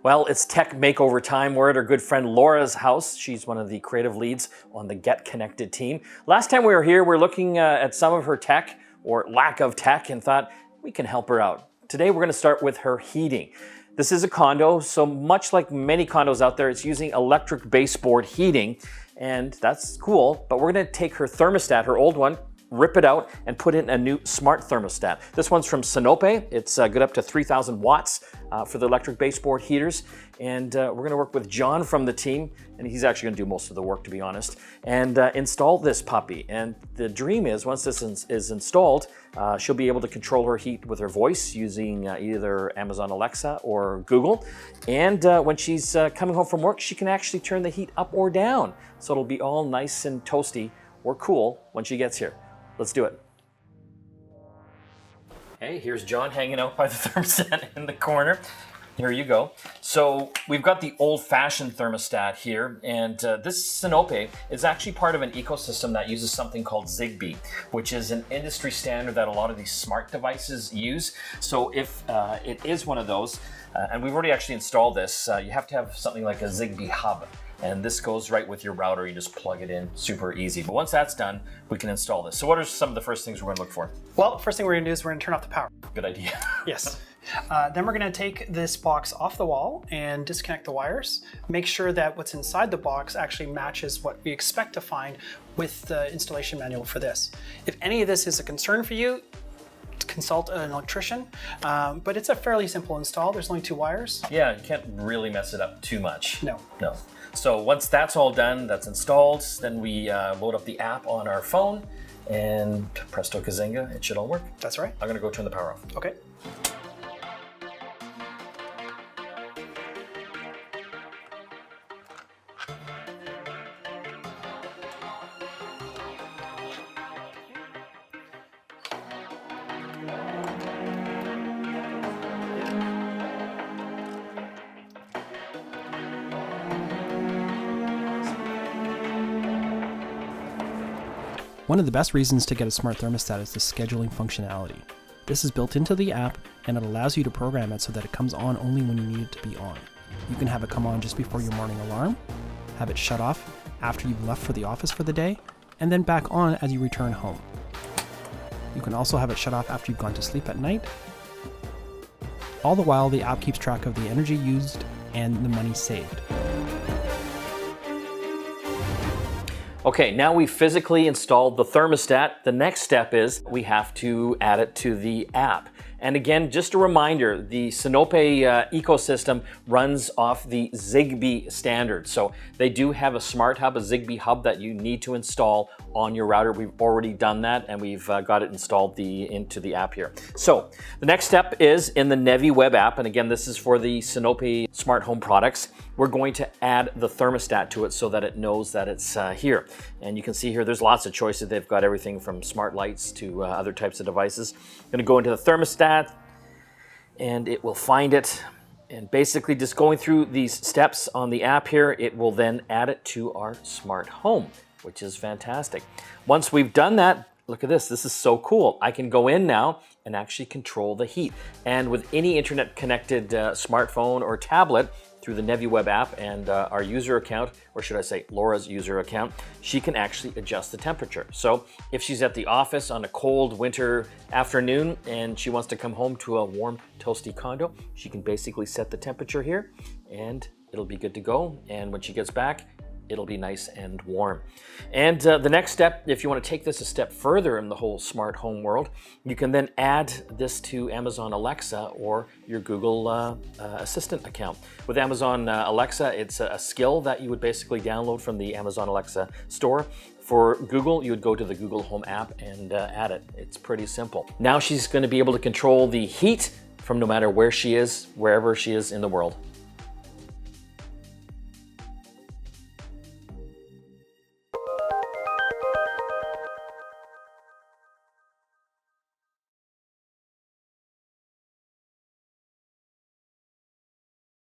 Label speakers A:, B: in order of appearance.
A: Well, it's tech makeover time. We're at our good friend Laura's house. She's one of the creative leads on the GetConnected team. Last time we were here, we were looking at some of her tech or lack of tech and thought we can help her out. Today, we're going to start with her heating. This is a condo, so much like many condos out there, it's using electric baseboard heating, and that's cool, but we're going to take her thermostat, her old one, rip it out and put in a new smart thermostat. This one's from Sinope. It's good up to 3,000 watts for the electric baseboard heaters. And we're gonna work with John from the team, and he's actually gonna do most of the work, to be honest, and install this puppy. And the dream is, once this is installed, she'll be able to control her heat with her voice using either Amazon Alexa or Google. And when she's coming home from work, she can actually turn the heat up or down. So it'll be all nice and toasty or cool when she gets here. Let's do it. Hey, here's John hanging out by the thermostat in the corner. Here you go. So we've got the old-fashioned thermostat here, and this Sinope is actually part of an ecosystem that uses something called Zigbee, which is an industry standard that a lot of these smart devices use. So if it is one of those, and we've already actually installed this, you have to have something like a Zigbee hub. And this goes right with your router. You just plug it in, super easy. But once that's done, we can install this. So what are some of the first things we're gonna look for?
B: Well, first thing we're gonna do is we're gonna turn off the power.
A: Good idea.
B: Yes. Then we're gonna take this box off the wall and disconnect the wires. Make sure that what's inside the box actually matches what we expect to find with the installation manual for this. If any of this is a concern for you, consult an electrician, but it's a fairly simple install. There's only 2 wires.
A: Yeah, you can't really mess it up too much.
B: No.
A: So once that's all done, that's installed, then we load up the app on our phone, and presto kazinga, it should all work.
B: That's right.
A: I'm gonna go turn the power off.
B: Okay.
C: One of the best reasons to get a smart thermostat is the scheduling functionality. This is built into the app, and it allows you to program it so that it comes on only when you need it to be on. You can have it come on just before your morning alarm, have it shut off after you've left for the office for the day, and then back on as you return home. You can also have it shut off after you've gone to sleep at night. All the while, the app keeps track of the energy used and the money saved.
A: Okay, now we've physically installed the thermostat. The next step is we have to add it to the app. And again, just a reminder, the Sinope ecosystem runs off the Zigbee standard. So they do have a smart hub, a Zigbee hub that you need to install on your router. We've already done that, and we've got it installed into the app here. So the next step is in the Neviweb app, and again, this is for the Sinope smart home products. We're going to add the thermostat to it so that it knows that it's here. And you can see here, there's lots of choices. They've got everything from smart lights to other types of devices. I'm gonna go into the thermostat, and it will find it. And basically just going through these steps on the app here, it will then add it to our smart home, which is fantastic. Once we've done that, look at this. This is so cool. I can go in now and actually control the heat. And with any internet connected smartphone or tablet, through the Neviweb app and our user account, or should I say Laura's user account, she can actually adjust the temperature. So if she's at the office on a cold winter afternoon and she wants to come home to a warm, toasty condo, she can basically set the temperature here and it'll be good to go. And when she gets back, it'll be nice and warm. And the next step, if you want to take this a step further in the whole smart home world, you can then add this to Amazon Alexa or your Google Assistant account. With Amazon Alexa, it's a skill that you would basically download from the Amazon Alexa store. For Google, you would go to the Google Home app and add it. It's pretty simple. Now she's going to be able to control the heat from no matter where she is, wherever she is in the world.